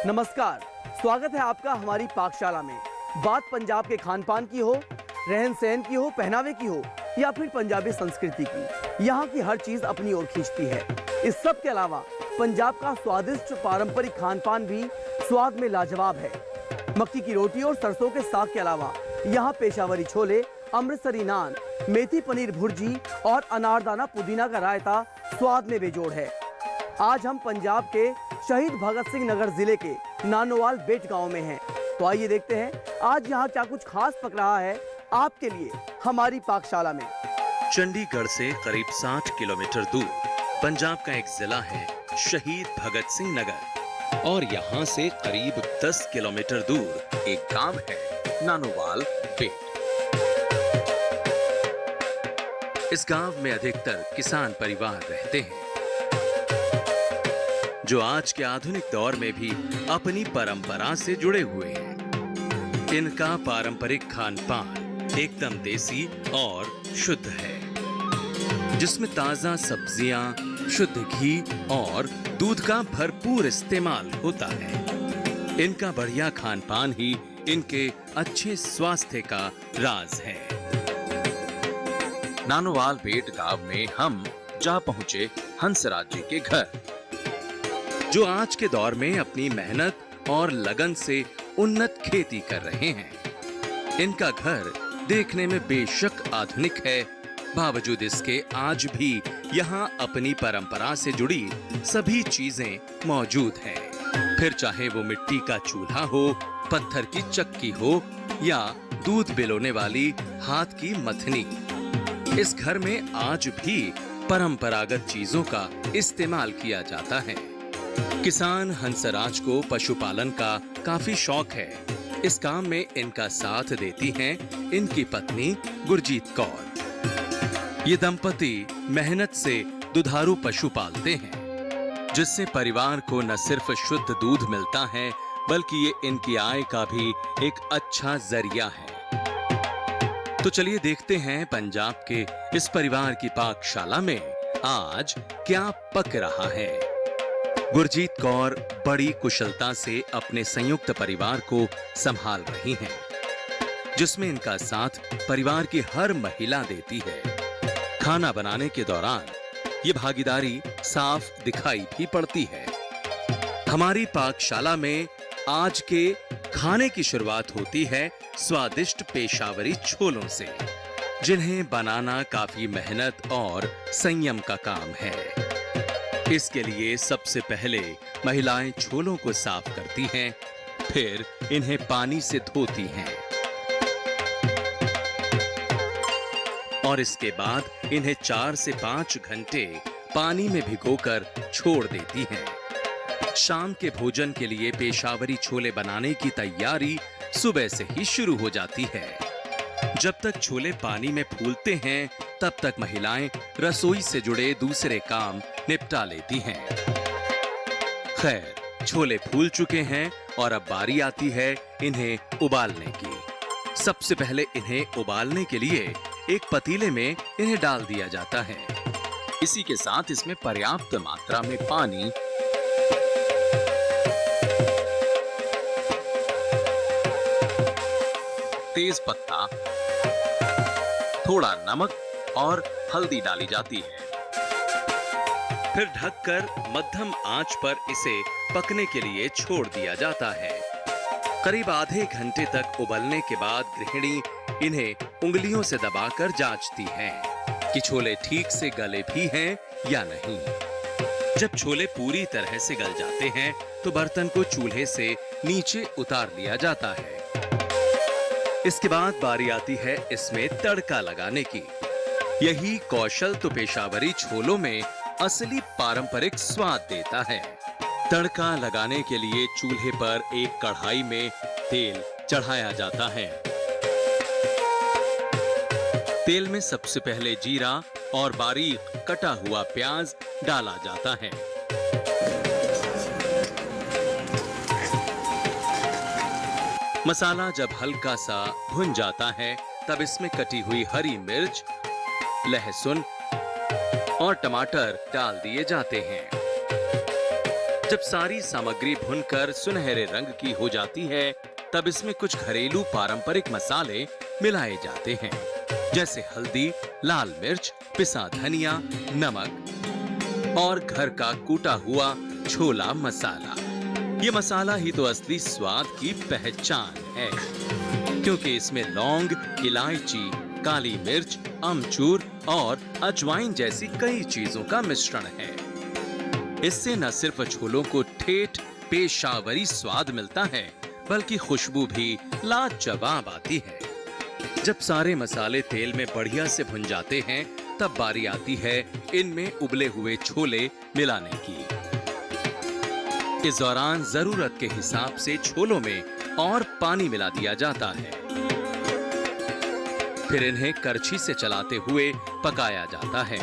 नमस्कार, स्वागत है आपका हमारी पाकशाला में। बात पंजाब के खान पान की हो, रहन सहन की हो, पहनावे की हो या फिर पंजाबी संस्कृति की, यहाँ की हर चीज अपनी ओर खींचती है। इस सब के अलावा पंजाब का स्वादिष्ट पारंपरिक खान पान भी स्वाद में लाजवाब है। मक्की की रोटी और सरसों के साग के अलावा यहाँ पेशावरी छोले, अमृतसरी नान, मेथी पनीर भुर्जी और अनारदाना पुदीना का रायता स्वाद में बेजोड़ है। आज हम पंजाब के शहीद भगत सिंह नगर जिले के नानोवाल बेट गांव में हैं। तो आइए देखते हैं आज यहाँ क्या कुछ खास पक रहा है आपके लिए हमारी पाकशाला में। चंडीगढ़ से करीब 60 किलोमीटर दूर पंजाब का एक जिला है शहीद भगत सिंह नगर, और यहाँ से करीब 10 किलोमीटर दूर एक गांव है नानोवाल बेट। इस गांव में अधिकतर किसान परिवार रहते हैं, जो आज के आधुनिक दौर में भी अपनी परंपरा से जुड़े हुए हैं। इनका पारंपरिक खान पान एकदम देसी और शुद्ध है, जिसमें ताजा सब्जियां, शुद्ध घी और दूध का भरपूर इस्तेमाल होता है। इनका बढ़िया खान पान ही इनके अच्छे स्वास्थ्य का राज है। नानोवाल बेट गांव में हम जा पहुंचे हंसराज जी के घर, जो आज के दौर में अपनी मेहनत और लगन से उन्नत खेती कर रहे हैं। इनका घर देखने में बेशक आधुनिक है, बावजूद इसके आज भी यहाँ अपनी परंपरा से जुड़ी सभी चीजें मौजूद हैं। फिर चाहे वो मिट्टी का चूल्हा हो, पत्थर की चक्की हो या दूध बिलोने वाली हाथ की मथनी, इस घर में आज भी परंपरागत चीजों का इस्तेमाल किया जाता है। किसान हंसराज को पशुपालन का काफी शौक है। इस काम में इनका साथ देती हैं इनकी पत्नी गुरजीत कौर। ये दंपति मेहनत से दुधारू पशु पालते हैं, जिससे परिवार को न सिर्फ शुद्ध दूध मिलता है, बल्कि ये इनकी आय का भी एक अच्छा जरिया है। तो चलिए देखते हैं पंजाब के इस परिवार की पाकशाला में आज क्या पक रहा है। गुरजीत कौर बड़ी कुशलता से अपने संयुक्त परिवार को संभाल रही हैं, जिसमें इनका साथ परिवार की हर महिला देती है। खाना बनाने के दौरान ये भागीदारी साफ दिखाई भी पड़ती है। हमारी पाकशाला में आज के खाने की शुरुआत होती है स्वादिष्ट पेशावरी छोलों से, जिन्हें बनाना काफी मेहनत और संयम का काम है। इसके लिए सबसे पहले महिलाएं छोलों को साफ करती हैं, फिर इन्हें पानी से धोती हैं और इसके बाद इन्हें 4 से 5 घंटे पानी में भिगोकर छोड़ देती हैं। शाम के भोजन के लिए पेशावरी छोले बनाने की तैयारी सुबह से ही शुरू हो जाती है। जब तक छोले पानी में फूलते हैं, तब तक महिलाएं रसोई से जुड़े दूसरे काम निपटा लेती हैं। खैर, छोले फूल चुके हैं और अब बारी आती है इन्हें उबालने की। सबसे पहले इन्हें उबालने के लिए एक पतीले में इन्हें डाल दिया जाता है। इसी के साथ इसमें पर्याप्त मात्रा में पानी, तेज पत्ता, थोड़ा नमक और हल्दी डाली जाती है। फिर ढककर मध्यम आंच पर इसे पकने के लिए छोड़ दिया जाता है। करीब आधे घंटे तक उबलने के बाद गृहिणी इन्हें उंगलियों से दबाकर जांचती हैं कि छोले ठीक से गले भी हैं या नहीं। जब छोले पूरी तरह से गल जाते हैं, तो बर्तन को चूल्हे से नीचे उतार लिया जाता है। इसके बाद बारी आती है इसमें तड़का लगाने की। यही कौशल तो पेशावरी छोलों में असली पारंपरिक स्वाद देता है। तड़का लगाने के लिए चूल्हे पर एक कढ़ाई में तेल चढ़ाया जाता है। तेल में सबसे पहले जीरा और बारीक कटा हुआ प्याज डाला जाता है। मसाला जब हल्का सा भुन जाता है, तब इसमें कटी हुई हरी मिर्च, लहसुन और टमाटर डाल दिए जाते हैं। जब सारी सामग्री भुनकर सुनहरे रंग की हो जाती है, तब इसमें कुछ घरेलू पारंपरिक मसाले मिलाए जाते हैं, जैसे हल्दी, लाल मिर्च, पिसा धनिया, नमक और घर का कूटा हुआ छोला मसाला। ये मसाला ही तो असली स्वाद की पहचान है, क्योंकि इसमें लौंग, इलायची, काली मिर्च, अमचूर और अजवाइन जैसी कई चीजों का मिश्रण है। इससे न सिर्फ छोलों को ठेठ पेशावरी स्वाद मिलता है, बल्कि खुशबू भी लाजवाब आती है। जब सारे मसाले तेल में बढ़िया से भुन जाते हैं, तब बारी आती है इनमें उबले हुए छोले मिलाने की। इस दौरान जरूरत के हिसाब से छोलों में और पानी मिला दिया जाता है। फिर इन्हें करछी से चलाते हुए पकाया जाता है।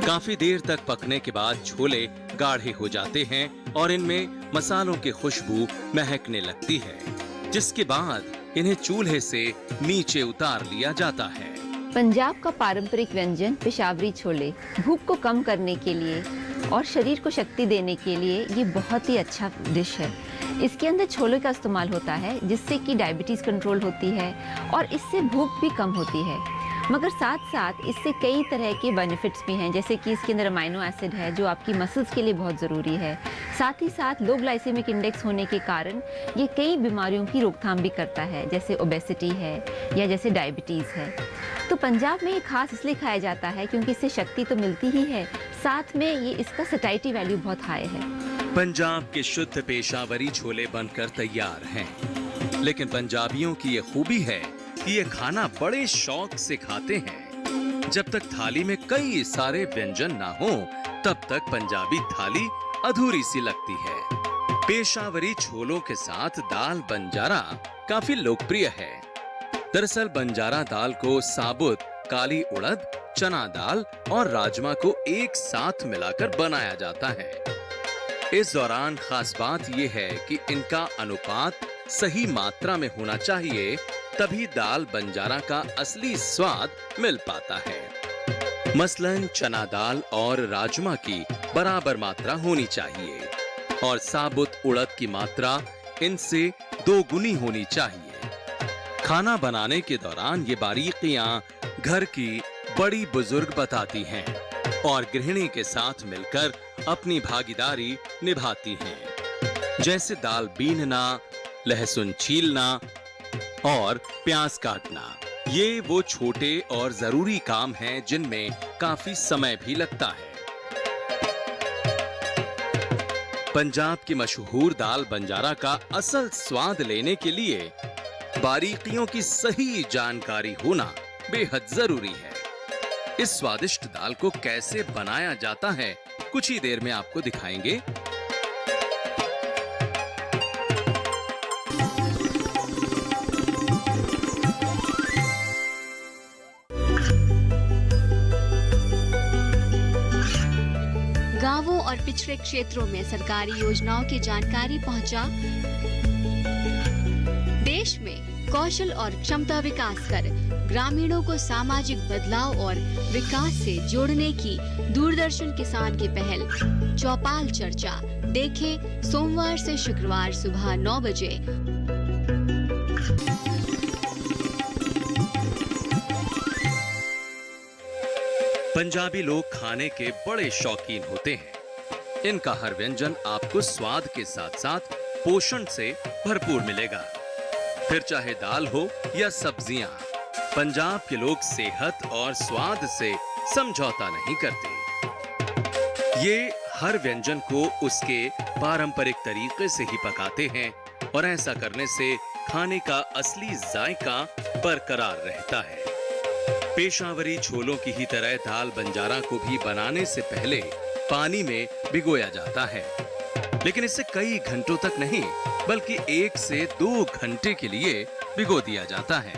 काफी देर तक पकने के बाद छोले गाढ़े हो जाते हैं और इनमें मसालों की खुशबू महकने लगती है, जिसके बाद इन्हें चूल्हे से नीचे उतार लिया जाता है। पंजाब का पारंपरिक व्यंजन पेशावरी छोले भूख को कम करने के लिए और शरीर को शक्ति देने के लिए ये बहुत ही अच्छा डिश है। इसके अंदर छोले का इस्तेमाल होता है, जिससे कि डायबिटीज़ कंट्रोल होती है और इससे भूख भी कम होती है। मगर साथ साथ इससे कई तरह के बेनिफिट्स भी हैं, जैसे कि इसके अंदर अमाइनो एसिड है जो आपकी मसल्स के लिए बहुत ज़रूरी है। साथ ही साथ लो ग्लाइसेमिक इंडेक्स होने के कारण ये कई बीमारियों की रोकथाम भी करता है, जैसे ओबेसिटी है या जैसे डायबिटीज़ है। तो पंजाब में ये खास इसलिए खाया जाता है क्योंकि इससे शक्ति तो मिलती ही है, साथ में ये इसका सटाइटी वैल्यू बहुत हाई है। पंजाब के शुद्ध पेशावरी छोले बनकर तैयार हैं, लेकिन पंजाबियों की ये खूबी है कि ये खाना बड़े शौक से खाते हैं। जब तक थाली में कई सारे व्यंजन ना हो, तब तक पंजाबी थाली अधूरी सी लगती है। पेशावरी छोलों के साथ दाल बंजारा काफी लोकप्रिय है। दरअसल बंजारा दाल को साबुत काली उड़द, चना दाल और राजमा को एक साथ मिलाकर बनाया जाता है। इस दौरान खास बात यह है कि इनका अनुपात सही मात्रा में होना चाहिए, तभी दाल बंजारा का असली स्वाद मिल पाता है। मसलन चना दाल और राजमा की बराबर मात्रा होनी चाहिए और साबुत उड़द की मात्रा इनसे 2 गुनी होनी चाहिए। खाना बनाने के दौरान ये बारीकियां घर की बड़ी बुजुर्ग बताती हैं और गृहिणी के साथ मिलकर अपनी भागीदारी निभाती हैं, जैसे दाल बीनना, लहसुन छीलना और प्याज काटना। ये वो छोटे और जरूरी काम हैं जिनमें काफी समय भी लगता है। पंजाब की मशहूर दाल बंजारा का असल स्वाद लेने के लिए बारीकियों की सही जानकारी होना बेहद जरूरी है। इस स्वादिष्ट दाल को कैसे बनाया जाता है, कुछ ही देर में आपको दिखाएंगे। गांवों और पिछड़े क्षेत्रों में सरकारी योजनाओं की जानकारी पहुंचा। देश में कौशल और क्षमता विकास कर ग्रामीणों को सामाजिक बदलाव और विकास से जोड़ने की दूरदर्शन किसान की पहल चौपाल चर्चा देखें सोमवार से शुक्रवार सुबह 9 बजे। पंजाबी लोग खाने के बड़े शौकीन होते हैं। इनका हर व्यंजन आपको स्वाद के साथ साथ पोषण से भरपूर मिलेगा। फिर चाहे दाल हो या सब्जियां, पंजाब के लोग सेहत और स्वाद से समझौता नहीं करते। ये हर व्यंजन को उसके पारंपरिक तरीके से ही पकाते हैं और ऐसा करने से खाने का असली जायका बरकरार रहता है। पेशावरी छोलों की ही तरह दाल बंजारा को भी बनाने से पहले पानी में भिगोया जाता है, लेकिन इसे कई घंटों तक नहीं बल्कि 1 से 2 घंटे के लिए भिगो दिया जाता है।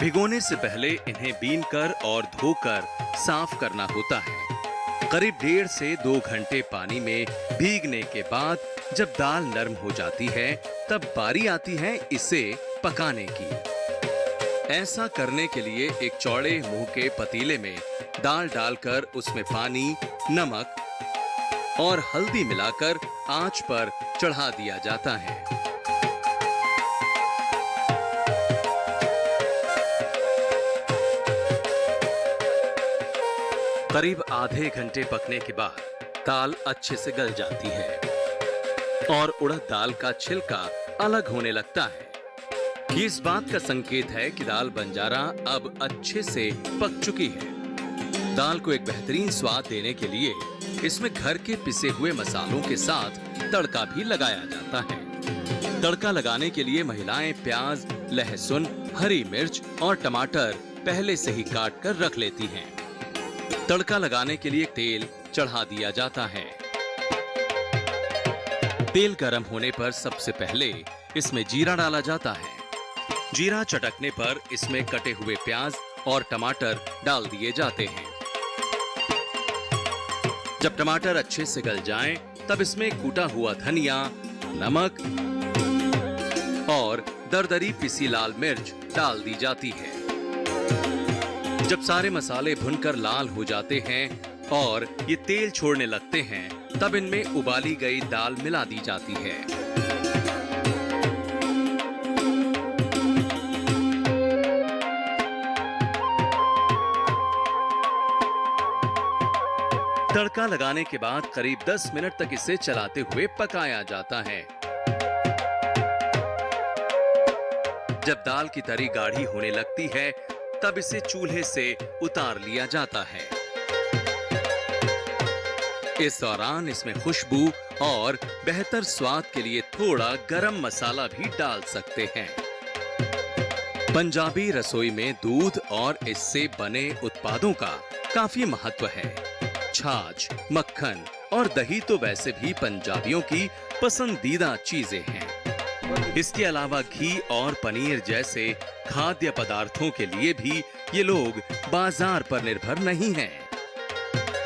भिगोने से पहले इन्हें बीनकर और धोकर साफ करना होता है। करीब 1.5 से 2 घंटे पानी में भीगने के बाद जब दाल नरम हो जाती है, तब बारी आती है इसे पकाने की। ऐसा करने के लिए एक चौड़े मुंह के पतीले में दाल डालकर उसमें पानी, नमक और हल्दी मिलाकर आंच पर चढ़ा दिया जाता है। करीब आधे घंटे पकने के बाद दाल अच्छे से गल जाती है और उड़द दाल का छिलका अलग होने लगता है। ये इस बात का संकेत है कि दाल बंजारा अब अच्छे से पक चुकी है। दाल को एक बेहतरीन स्वाद देने के लिए इसमें घर के पिसे हुए मसालों के साथ तड़का भी लगाया जाता है। तड़का लगाने के लिए महिलाएं प्याज, लहसुन, हरी मिर्च और टमाटर पहले से ही काट कर रख लेती हैं। तड़का लगाने के लिए तेल चढ़ा दिया जाता है। तेल गर्म होने पर सबसे पहले इसमें जीरा डाला जाता है। जीरा चटकने पर इसमें कटे हुए प्याज और टमाटर डाल दिए जाते हैं। जब टमाटर अच्छे से गल जाएं, तब इसमें कूटा हुआ धनिया, नमक और दरदरी पिसी लाल मिर्च डाल दी जाती है। जब सारे मसाले भुनकर लाल हो जाते हैं और ये तेल छोड़ने लगते हैं, तब इनमें उबाली गई दाल मिला दी जाती है। तड़का लगाने के बाद करीब 10 मिनट तक इसे चलाते हुए पकाया जाता है। जब दाल की तरी गाढ़ी होने लगती है, तब इसे चूल्हे से उतार लिया जाता है। इस दौरान इसमें खुशबू और बेहतर स्वाद के लिए थोड़ा गरम मसाला भी डाल सकते हैं। पंजाबी रसोई में दूध और इससे बने उत्पादों का काफी महत्व है। छाछ, मक्खन और दही तो वैसे भी पंजाबियों की पसंदीदा चीजें हैं। इसके अलावा घी और पनीर जैसे खाद्य पदार्थों के लिए भी ये लोग बाजार पर निर्भर नहीं हैं।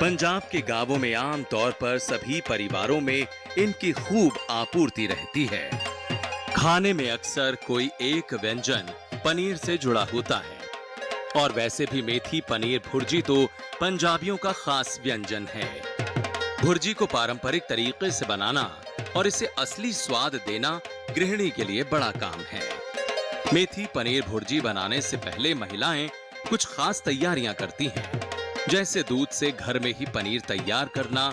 पंजाब के गांवों में आम तौर पर सभी परिवारों में इनकी खूब आपूर्ति रहती है। खाने में अक्सर कोई एक व्यंजन पनीर से जुड़ा होता है और वैसे भी मेथी पनीर भुर्जी तो पंजाबियों का खास व्यंजन है। भुर्जी को पारंपरिक तरीके से बनाना और इसे असली स्वाद देना गृहिणी के लिए बड़ा काम है। मेथी पनीर भुर्जी बनाने से पहले महिलाएं कुछ खास तैयारियां करती हैं, जैसे दूध से घर में ही पनीर तैयार करना,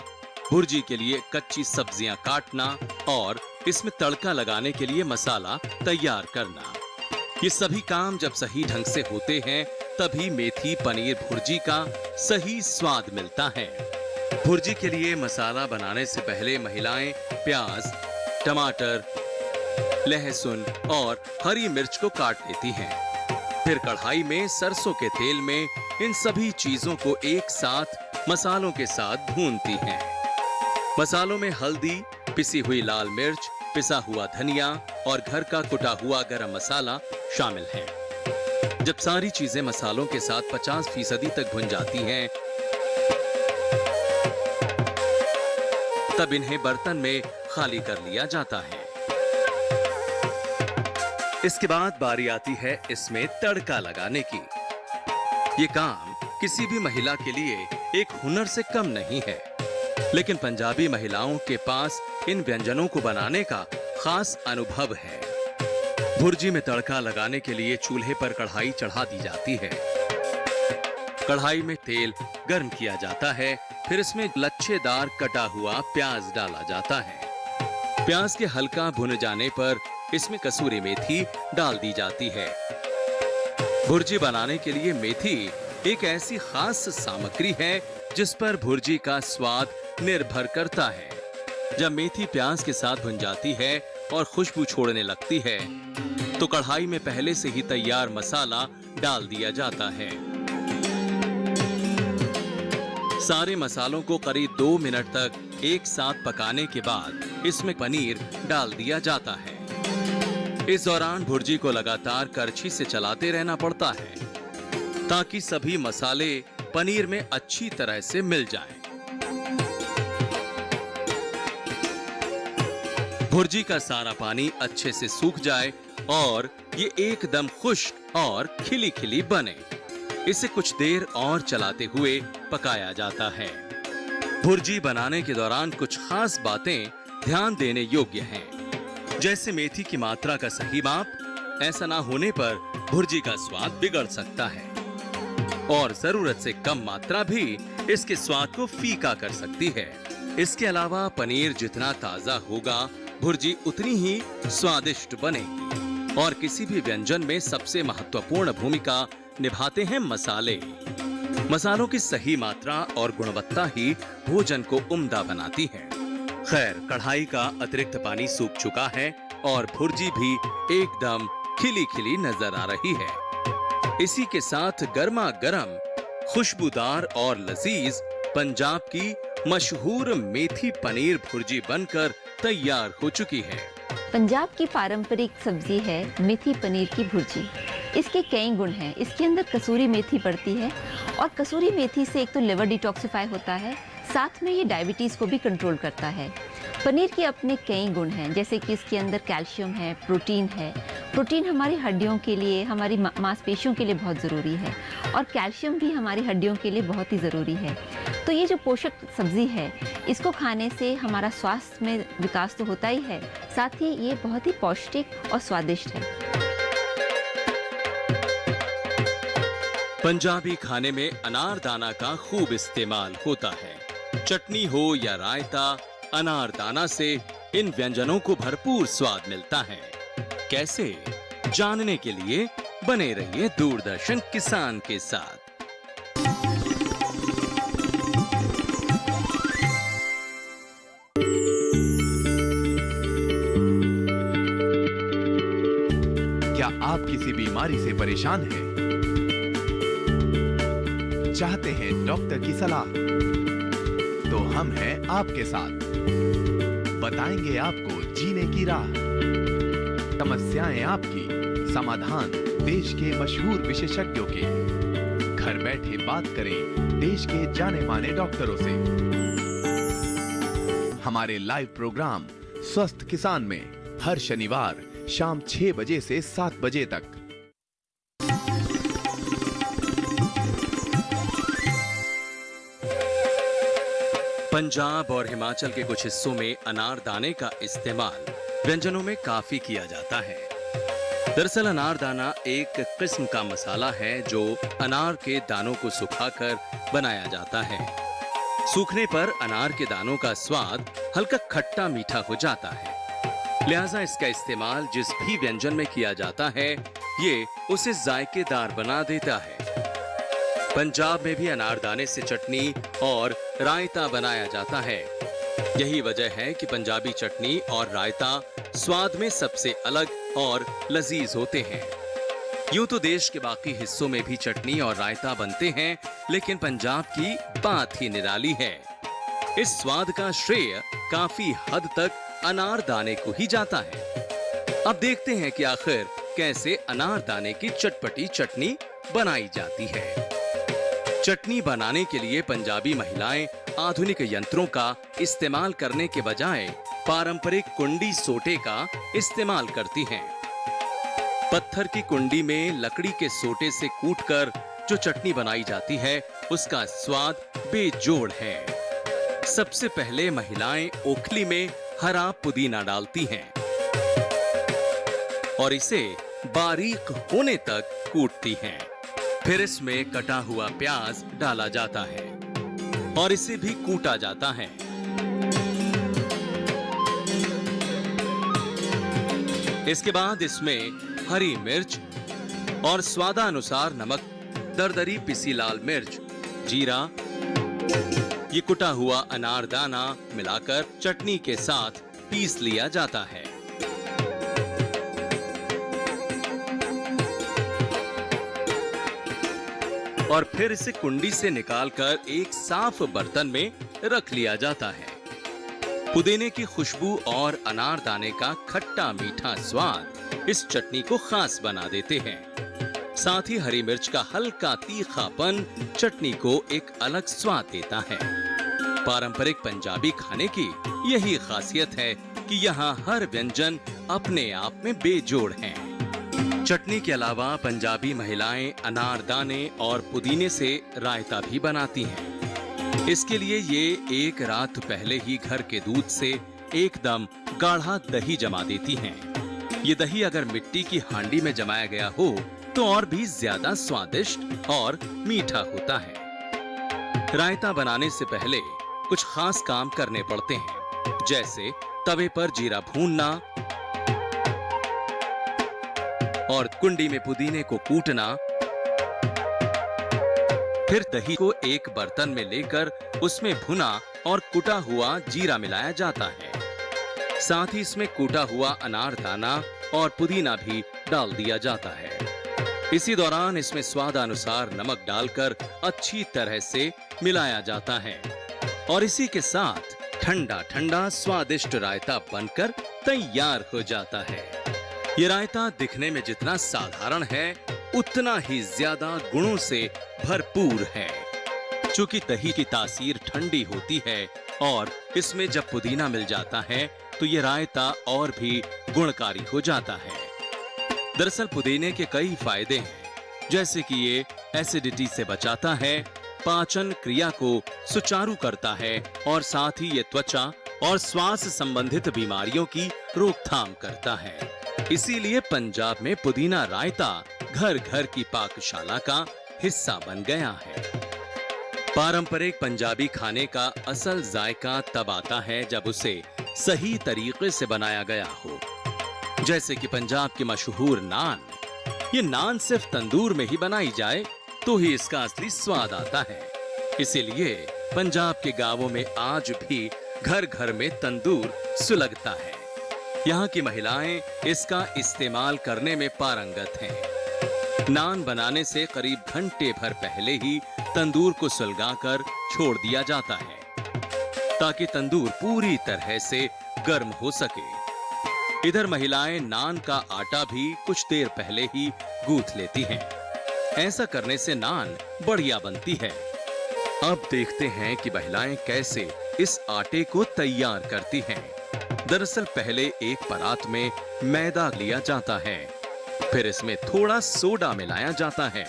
भुर्जी के लिए कच्ची सब्जियां काटना और इसमें तड़का लगाने के लिए मसाला तैयार करना। ये सभी काम जब सही ढंग से होते हैं, तभी मेथी पनीर भुर्जी का सही स्वाद मिलता है। भुर्जी के लिए मसाला बनाने से पहले महिलाएं प्याज, टमाटर, लहसुन और हरी मिर्च को काट लेती हैं। फिर कढ़ाई में सरसों के तेल में इन सभी चीजों को एक साथ मसालों के साथ भूनती हैं। मसालों में हल्दी, पिसी हुई लाल मिर्च, पिसा हुआ धनिया और घर का कुटा हुआ गरम मसाला शामिल है। जब सारी चीजें मसालों के साथ 50% तक भुन जाती हैं, तब इन्हें बर्तन में खाली कर लिया जाता है। इसके बाद बारी आती है इसमें तड़का लगाने की। ये काम किसी भी महिला के लिए एक हुनर से कम नहीं है, लेकिन पंजाबी महिलाओं के पास इन व्यंजनों को बनाने का खास अनुभव है। भुर्जी में तड़का लगाने के लिए चूल्हे पर कढ़ाई चढ़ा दी जाती है। कढ़ाई में तेल गर्म किया जाता है, फिर इसमें लच्छेदार कटा हुआ प्याज डाला जाता है। प्याज के हल्का भुन जाने पर इसमें कसूरी मेथी डाल दी जाती है। भुर्जी बनाने के लिए मेथी एक ऐसी खास सामग्री है जिस पर भुर्जी का स्वाद निर्भर करता है। जब मेथी प्याज के साथ भुन जाती है और खुशबू छोड़ने लगती है, तो कढ़ाई में पहले से ही तैयार मसाला डाल दिया जाता है। सारे मसालों को करीब 2 मिनट तक एक साथ पकाने के बाद इसमें पनीर डाल दिया जाता है। इस दौरान भुर्जी को लगातार करछी से चलाते रहना पड़ता है, ताकि सभी मसाले पनीर में अच्छी तरह से मिल जाएं। भुर्जी का सारा पानी अच्छे से सूख जाए और ये एकदम खुश्क और खिली खिली बने, इसे कुछ देर और चलाते हुए पकाया जाता है। भुर्जी बनाने के दौरान कुछ खास बातें ध्यान देने योग्य हैं, जैसे मेथी की मात्रा का सही माप। ऐसा ना होने पर भुर्जी का स्वाद बिगड़ सकता है और जरूरत से कम मात्रा भी इसके स्वाद को फीका कर सकती है। इसके अलावा पनीर जितना ताजा होगा, भुर्जी उतनी ही स्वादिष्ट बनेगी। और किसी भी व्यंजन में सबसे महत्वपूर्ण भूमिका निभाते हैं मसाले। मसालों की सही मात्रा और गुणवत्ता ही भोजन को उम्दा बनाती है। खैर, कढ़ाई का अतिरिक्त पानी सूख चुका है और भुर्जी भी एकदम खिली खिली नजर आ रही है। इसी के साथ गर्मा गर्म, खुशबूदार और लजीज पंजाब की मशहूर मेथी पनीर भुर्जी बनकर तैयार हो चुकी है। पंजाब की पारंपरिक सब्जी है मेथी पनीर की भुर्जी। इसके कई गुण हैं। इसके अंदर कसूरी मेथी पड़ती है और कसूरी मेथी से एक तो लिवर डिटॉक्सिफाई होता है, साथ में ये डायबिटीज़ को भी कंट्रोल करता है। पनीर के अपने कई गुण हैं, जैसे कि इसके अंदर कैल्शियम है, प्रोटीन है। प्रोटीन हमारी हड्डियों के लिए, हमारी मांसपेशियों के लिए बहुत ज़रूरी है और कैल्शियम भी हमारी हड्डियों के लिए बहुत ही ज़रूरी है। तो ये जो पोषक सब्ज़ी है, इसको खाने से हमारा स्वास्थ्य में विकास तो होता ही है, साथ ही ये बहुत ही पौष्टिक और स्वादिष्ट है। पंजाबी खाने में अनारदाना का खूब इस्तेमाल होता है। चटनी हो या रायता, अनारदाना से इन व्यंजनों को भरपूर स्वाद मिलता है। कैसे, जानने के लिए बने रहिए दूरदर्शन किसान के साथ। क्या आप किसी बीमारी से परेशान हैं? चाहते हैं डॉक्टर की सलाह? तो हम हैं आपके साथ, बताएंगे आपको जीने की राह। समस्याएं आपकी, समाधान देश के मशहूर विशेषज्ञों के। घर बैठे बात करें देश के जाने माने डॉक्टरों से। हमारे लाइव प्रोग्राम स्वस्थ किसान में हर शनिवार शाम 6 बजे से 7 बजे तक। पंजाब और हिमाचल के कुछ हिस्सों में अनारदाने का इस्तेमाल व्यंजनों में काफी किया जाता है। दरअसल अनारदाना एक किस्म का मसाला है जो अनार के दानों को सुखाकर बनाया जाता है। सूखने पर अनार के दानों का स्वाद हल्का खट्टा मीठा हो जाता है। लिहाजा इसका इस्तेमाल जिस भी व्यंजन में किया जाता है, ये उसे जायकेदार बना देता है। पंजाब में भी अनारदाने से चटनी और रायता बनाया जाता है। यही वजह है कि पंजाबी चटनी और रायता स्वाद में सबसे अलग और लजीज होते हैं। यूं तो देश के बाकी हिस्सों में भी चटनी और रायता बनते हैं, लेकिन पंजाब की बात ही निराली है। इस स्वाद का श्रेय काफी हद तक अनारदाने को ही जाता है। अब देखते हैं कि आखिर कैसे अनारदाने की चटपटी चटनी बनाई जाती है। चटनी बनाने के लिए पंजाबी महिलाएं आधुनिक यंत्रों का इस्तेमाल करने के बजाय पारंपरिक कुंडी सोटे का इस्तेमाल करती हैं। पत्थर की कुंडी में लकड़ी के सोटे से कूटकर जो चटनी बनाई जाती है, उसका स्वाद बेजोड़ है। सबसे पहले महिलाएं ओखली में हरा पुदीना डालती हैं और इसे बारीक होने तक कूटती हैं। फिर इसमें कटा हुआ प्याज डाला जाता है और इसे भी कूटा जाता है। इसके बाद इसमें हरी मिर्च और स्वादानुसार नमक, दरदरी पिसी लाल मिर्च, जीरा, ये कुटा हुआ अनारदाना मिलाकर चटनी के साथ पीस लिया जाता है। और फिर इसे कुंडी से निकालकर एक साफ बर्तन में रख लिया जाता है। पुदीने की खुशबू और अनारदाने का खट्टा मीठा स्वाद इस चटनी को खास बना देते हैं। साथ ही हरी मिर्च का हल्का तीखापन चटनी को एक अलग स्वाद देता है। पारंपरिक पंजाबी खाने की यही खासियत है कि यहाँ हर व्यंजन अपने आप में बेजोड़ है। चटनी के अलावा पंजाबी महिलाएं अनारदाने और पुदीने से रायता भी बनाती हैं। इसके लिए ये एक रात पहले ही घर के दूध से एकदम गाढ़ा दही जमा देती हैं। ये दही अगर मिट्टी की हांडी में जमाया गया हो तो और भी ज्यादा स्वादिष्ट और मीठा होता है। रायता बनाने से पहले कुछ खास काम करने पड़ते हैं, जैसे तवे पर जीरा भूनना और कुंडी में पुदीने को कूटना, फिर दही को एक बर्तन में लेकर उसमें भुना और कुटा हुआ जीरा मिलाया जाता है। साथ ही इसमें कूटा हुआ अनारदाना और पुदीना भी डाल दिया जाता है। इसी दौरान इसमें स्वादानुसार नमक डालकर अच्छी तरह से मिलाया जाता है और इसी के साथ ठंडा ठंडा स्वादिष्ट रायता बनकर तैयार हो जाता है। ये रायता दिखने में जितना साधारण है उतना ही ज्यादा गुणों से भरपूर है। चूंकि दही की तासीर ठंडी होती है और इसमें जब पुदीना मिल जाता है तो ये रायता और भी गुणकारी हो जाता है। दरअसल पुदीने के कई फायदे हैं, जैसे कि ये एसिडिटी से बचाता है, पाचन क्रिया को सुचारू करता है और साथ ही ये त्वचा और श्वास संबंधित बीमारियों की रोकथाम करता है। इसीलिए पंजाब में पुदीना रायता घर घर की पाकशाला का हिस्सा बन गया है। पारंपरिक पंजाबी खाने का असल जायका तब आता है जब उसे सही तरीके से बनाया गया हो, जैसे कि पंजाब की मशहूर नान। ये नान सिर्फ तंदूर में ही बनाई जाए तो ही इसका असली स्वाद आता है। इसीलिए पंजाब के गांवों में आज भी घर घर में तंदूर सुलगता है। यहाँ की महिलाएं इसका इस्तेमाल करने में पारंगत हैं। नान बनाने से करीब घंटे भर पहले ही तंदूर को सुलगाकर छोड़ दिया जाता है ताकि तंदूर पूरी तरह से गर्म हो सके। इधर महिलाएं नान का आटा भी कुछ देर पहले ही गूंथ लेती हैं। ऐसा करने से नान बढ़िया बनती है। अब देखते हैं कि महिलाएं कैसे इस आटे को तैयार करती हैं। दरअसल पहले एक परात में मैदा लिया जाता है, फिर इसमें थोड़ा सोडा मिलाया जाता है।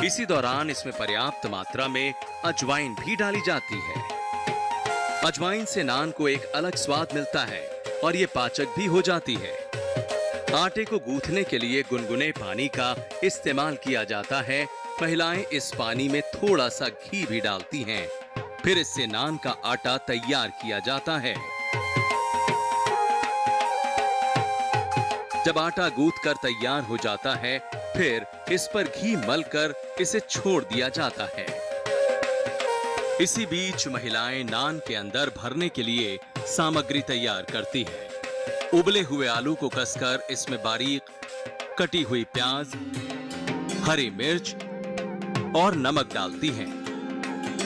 इसी दौरान इसमें पर्याप्त मात्रा में अजवाइन भी डाली जाती है। अजवाइन से नान को एक अलग स्वाद मिलता है और ये पाचक भी हो जाती है। आटे को गूंथने के लिए गुनगुने पानी का इस्तेमाल किया जाता है। महिलाएं इस पानी में थोड़ा सा घी भी डालती हैं, फिर इससे नान का आटा तैयार किया जाता है। जब आटा गूंथ कर तैयार हो जाता है, फिर इस पर घी मलकर इसे छोड़ दिया जाता है। इसी बीच महिलाएं नान के अंदर भरने के लिए सामग्री तैयार करती है। उबले हुए आलू को कसकर इसमें बारीक कटी हुई प्याज, हरी मिर्च और नमक डालती हैं।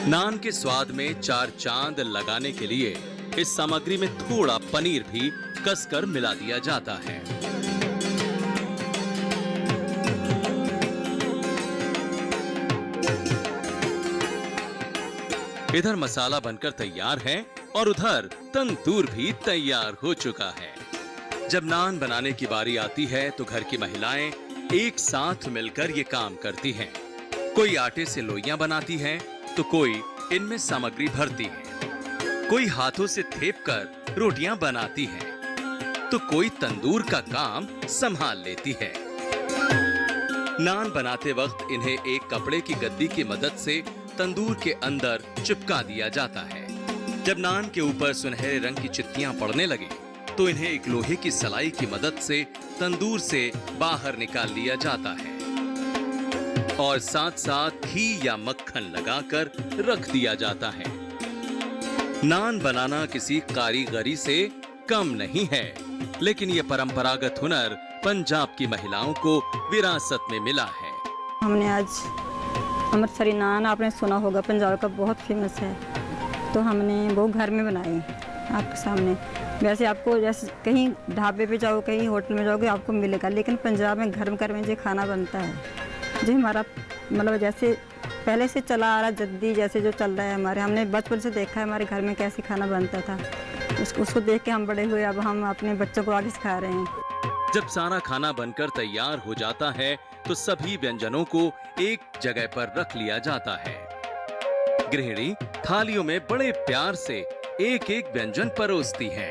नान के स्वाद में चार चांद लगाने के लिए इस सामग्री में थोड़ा पनीर भी कसकर मिला दिया जाता है। इधर मसाला बनकर तैयार है और उधर तंदूर भी तैयार हो चुका है। जब नान बनाने की बारी आती है तो घर की महिलाएं एक साथ मिलकर ये काम करती हैं। कोई आटे से लोइयां बनाती है तो कोई इनमें सामग्री भरती है, कोई हाथों से थेपकर रोटियां बनाती है तो कोई तंदूर का काम संभाल लेती है। नान बनाते वक्त इन्हें एक कपड़े की गद्दी की मदद से तंदूर के अंदर चिपका दिया जाता है। जब नान के ऊपर सुनहरे रंग की चित्तियां पड़ने लगे तो इन्हें एक लोहे की सलाई की मदद से तंदूर से बाहर निकाल लिया जाता है और साथ साथ घी या मक्खन लगाकर रख दिया जाता है। नान बनाना किसी कारीगरी से कम नहीं है, लेकिन यह परंपरागत हुनर पंजाब की महिलाओं को विरासत में मिला है। हमने आज अमृतसरी नान, आपने सुना होगा, पंजाब का बहुत फेमस है, तो हमने वो घर में बनाई आपके सामने। वैसे आपको जैसे कहीं ढाबे पे जाओ, कहीं होटल में जाओगे आपको मिलेगा, लेकिन पंजाब में घर में जो खाना बनता है, जो हमारा मतलब जैसे पहले से चला आ रहा जद्दी जैसे जो चल रहा है हमारे, हमने बचपन से देखा है हमारे घर में कैसे खाना बनता था, उसको देख के हम बड़े हुए, अब हम अपने बच्चों को आगे सिखा रहे हैं। जब सारा खाना बनकर तैयार हो जाता है तो सभी व्यंजनों को एक जगह पर रख लिया जाता है। गृहिणी थालियों में बड़े प्यार से एक एक व्यंजन परोसती हैं।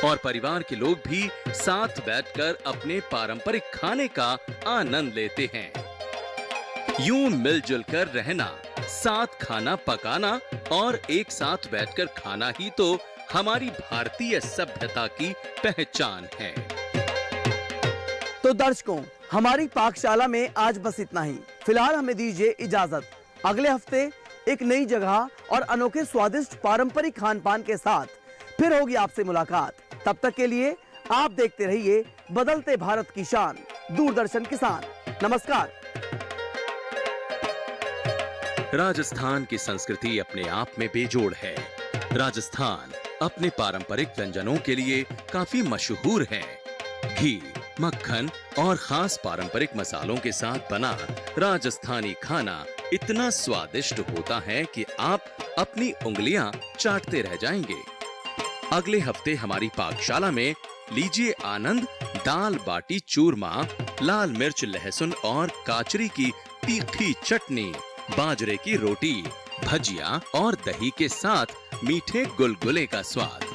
और परिवार के लोग भी साथ बैठकर अपने पारंपरिक खाने का आनंद लेते हैं। यूं मिलजुल कर रहना, साथ खाना पकाना और एक साथ बैठकर खाना ही तो हमारी भारतीय सभ्यता की पहचान है। तो दर्शकों, हमारी पाकशाला में आज बस इतना ही। फिलहाल हमें दीजिए इजाजत। अगले हफ्ते एक नई जगह और अनोखे स्वादिष्ट पारंपरिक खान पान के साथ फिर होगी आपसे मुलाकात। तब तक के लिए आप देखते रहिए बदलते भारत की शान, दूरदर्शन किसान। नमस्कार। राजस्थान की संस्कृति अपने आप में बेजोड़ है। राजस्थान अपने पारंपरिक व्यंजनों के लिए काफी मशहूर है। घी, मक्खन और खास पारंपरिक मसालों के साथ बना राजस्थानी खाना इतना स्वादिष्ट होता है कि आप अपनी उंगलियां चाटते रह जाएंगे। अगले हफ्ते हमारी पाकशाला में लीजिए आनंद दाल बाटी चूरमा, लाल मिर्च लहसुन और काचरी की तीखी चटनी, बाजरे की रोटी, भजिया और दही के साथ मीठे गुलगुले का स्वाद।